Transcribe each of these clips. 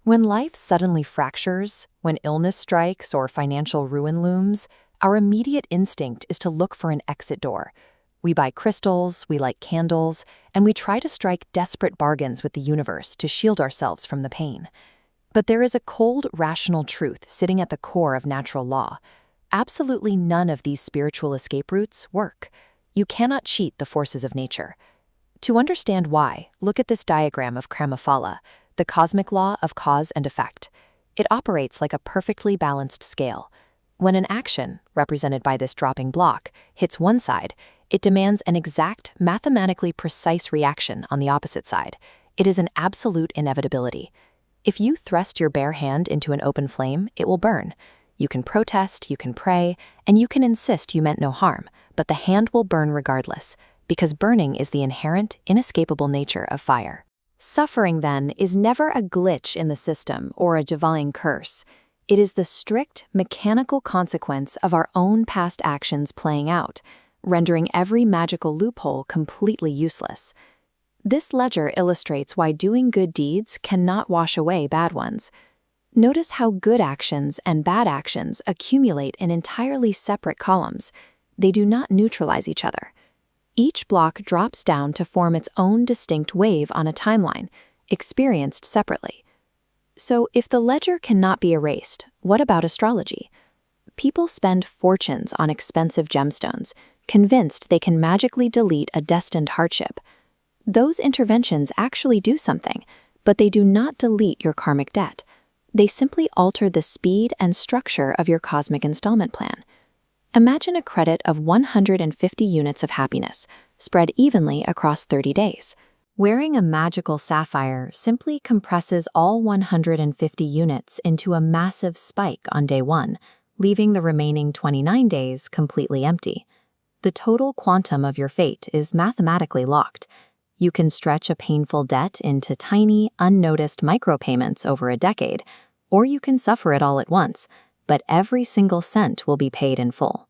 When life suddenly fractures, when illness strikes or financial ruin looms, our immediate instinct is to look for an exit door. We buy crystals, we light candles, and we try to strike desperate bargains with the universe to shield ourselves from the pain. But there is a cold, rational truth sitting at the core of natural law. Absolutely none of these spiritual escape routes work. You cannot cheat the forces of nature. To understand why, look at this diagram of Karmaphala, the cosmic law of cause and effect. It operates like a perfectly balanced scale. When an action, represented by this dropping block, hits one side, it demands an exact, mathematically precise reaction on the opposite side. It is an absolute inevitability. If you thrust your bare hand into an open flame, it will burn. You can protest, you can pray, and you can insist you meant no harm, but the hand will burn regardless, because burning is the inherent, inescapable nature of fire. Suffering, then, is never a glitch in the system or a divine curse. It is the strict, mechanical consequence of our own past actions playing out, rendering every magical loophole completely useless. This ledger illustrates why doing good deeds cannot wash away bad ones. Notice how good actions and bad actions accumulate in entirely separate columns. They do not neutralize each other. Each block drops down to form its own distinct wave on a timeline, experienced separately. So, if the ledger cannot be erased, what about astrology? People spend fortunes on expensive gemstones, convinced they can magically delete a destined hardship. Those interventions actually do something, but they do not delete your karmic debt. They simply alter the speed and structure of your cosmic installment plan. Imagine a credit of 150 units of happiness, spread evenly across 30 days. Wearing a magical sapphire simply compresses all 150 units into a massive spike on day 1, leaving the remaining 29 days completely empty. The total quantum of your fate is mathematically locked. You can stretch a painful debt into tiny, unnoticed micropayments over a decade, or you can suffer it all at once, but every single cent will be paid in full.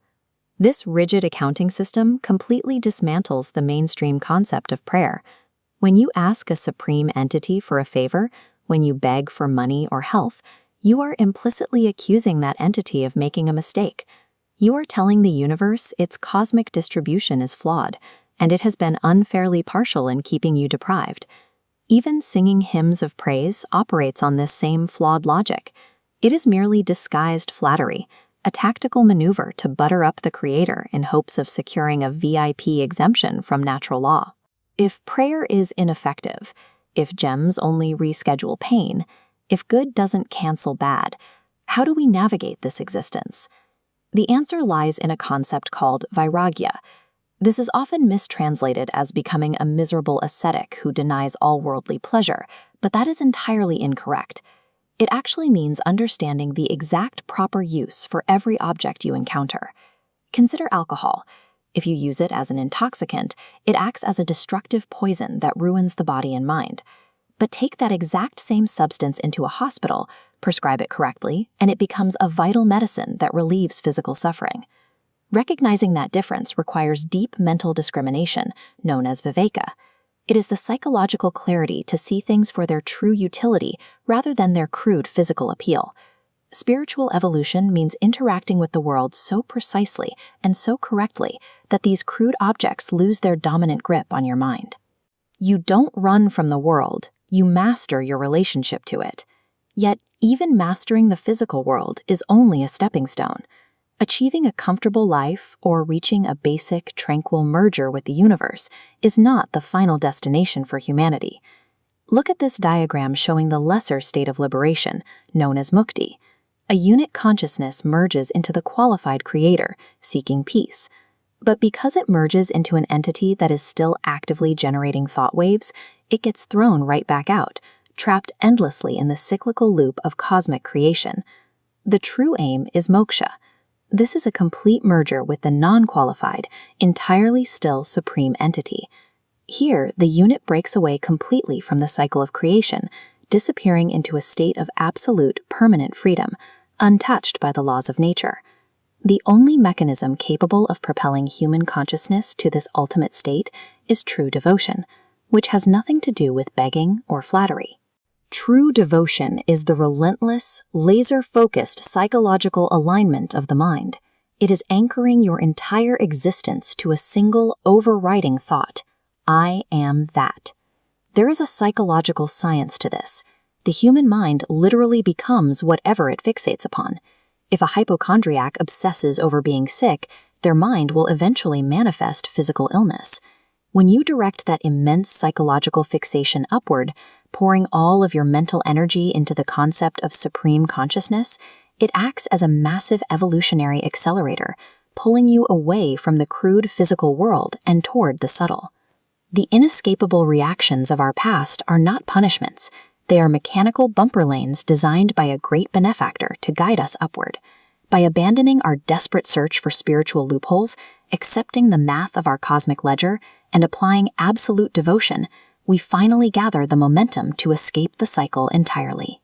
This rigid accounting system completely dismantles the mainstream concept of prayer. When you ask a supreme entity for a favor, when you beg for money or health, you are implicitly accusing that entity of making a mistake. You are telling the universe its cosmic distribution is flawed, and it has been unfairly partial in keeping you deprived. Even singing hymns of praise operates on this same flawed logic. It is merely disguised flattery, a tactical maneuver to butter up the creator in hopes of securing a VIP exemption from natural law. If prayer is ineffective, if gems only reschedule pain, if good doesn't cancel bad, how do we navigate this existence? The answer lies in a concept called vairagya. This is often mistranslated as becoming a miserable ascetic who denies all worldly pleasure, but that is entirely incorrect. It actually means understanding the exact proper use for every object you encounter. Consider alcohol. If you use it as an intoxicant, it acts as a destructive poison that ruins the body and mind. But take that exact same substance into a hospital, prescribe it correctly, and it becomes a vital medicine that relieves physical suffering. Recognizing that difference requires deep mental discrimination, known as viveka. It is the psychological clarity to see things for their true utility rather than their crude physical appeal. Spiritual evolution means interacting with the world so precisely and so correctly that these crude objects lose their dominant grip on your mind. You don't run from the world, you master your relationship to it. Yet, even mastering the physical world is only a stepping stone. Achieving a comfortable life or reaching a basic, tranquil merger with the universe is not the final destination for humanity. Look at this diagram showing the lesser state of liberation, known as mukti. A unit consciousness merges into the qualified creator, seeking peace. But because it merges into an entity that is still actively generating thought waves, it gets thrown right back out, trapped endlessly in the cyclical loop of cosmic creation. The true aim is moksha. This is a complete merger with the non-qualified, entirely still supreme entity. Here, the unit breaks away completely from the cycle of creation, disappearing into a state of absolute, permanent freedom, untouched by the laws of nature. The only mechanism capable of propelling human consciousness to this ultimate state is true devotion, which has nothing to do with begging or flattery. True devotion is the relentless, laser-focused psychological alignment of the mind. It is anchoring your entire existence to a single, overriding thought: I am that. There is a psychological science to this. The human mind literally becomes whatever it fixates upon. If a hypochondriac obsesses over being sick, their mind will eventually manifest physical illness. When you direct that immense psychological fixation upward, pouring all of your mental energy into the concept of supreme consciousness, it acts as a massive evolutionary accelerator, pulling you away from the crude physical world and toward the subtle. The inescapable reactions of our past are not punishments. They are mechanical bumper lanes designed by a great benefactor to guide us upward. By abandoning our desperate search for spiritual loopholes, accepting the math of our cosmic ledger, and applying absolute devotion, we finally gather the momentum to escape the cycle entirely.